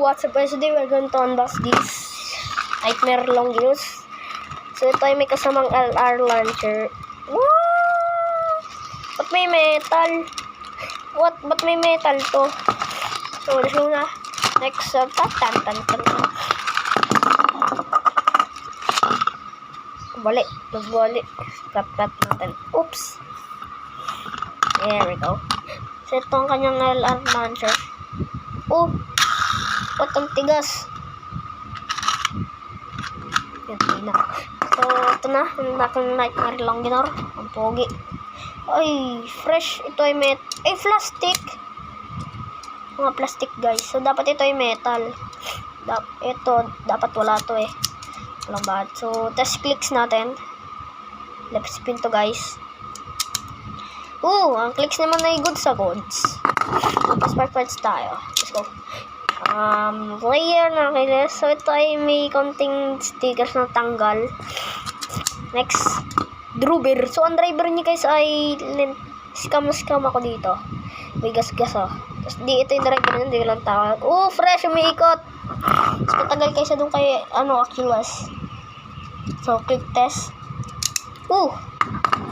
what's up guys? Today we're going to unbox this Nightmare Longinus. So ito ay may kasamang LR launcher. Wow! Ba't may metal? Ba't may metal to? So let's go na. Next, tan. Balik. Cut natin. Oops. There we go. So ito ang kanyang LR launcher. Oh! Ba't ang tigas? Yan na. So, ito na. Ang nakang Nightmare Longinus. Ang pogi. Ay, fresh. Ito ay plastic. Mga plastic guys. So, dapat ito ay metal. Ito, dapat wala to eh. Walang bad. So, test clicks natin. Left spin to guys. Ang clicks naman ay goods sa goods. Tapos parts tayo. Let's go. Layer na kayo. So, ito ay may konting stickers na tanggal. Next, driver. So, ang driver niya guys ay scam ako dito. May gas-gas oh. Tapos, ito yung driver niya. Hindi ko lang tawag. Fresh. Umiikot. Tapos, matagal kayo sa doon kay, Oculus. So, click test.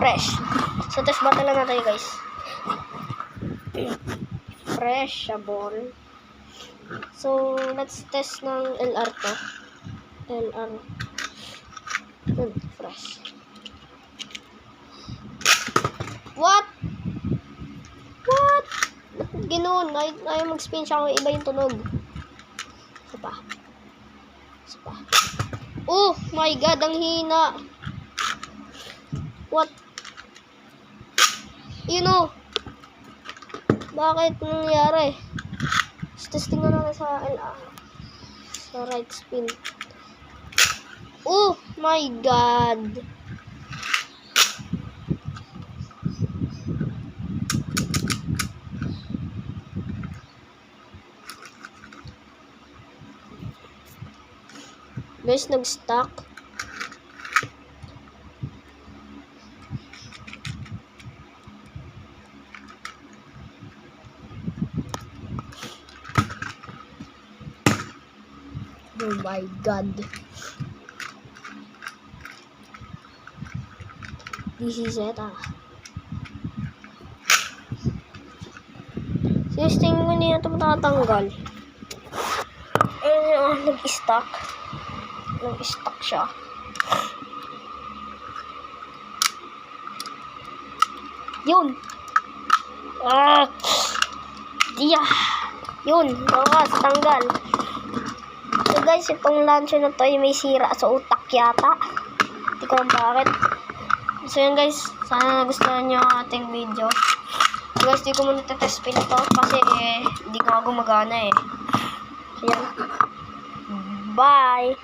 Fresh. So, test battle na tayo guys. Freshable. So, let's test ng LR to. LR. Fresh. What? Ganoon. Ayaw mag-spin siya kung iba yung tunog. Isa pa. Oh my god, ang hina. What? Bakit nangyari? Testing na natin sa LR. Sa right spin. Oh my god. Guys, nag-stuck. Oh my god. This is it Tingin ko niya ito matatanggal. Nag-stuck. Nag-stuck siya. Yun. Yun. Bawas. Tanggal. So guys, itong launcher na to ay may sira sa utak yata. Hindi ko alam bakit. So yan guys, sana nagustuhan nyo ang ating video. So guys, di ko muna test spin ito kasi hindi ko gumagana eh. So yan. Bye!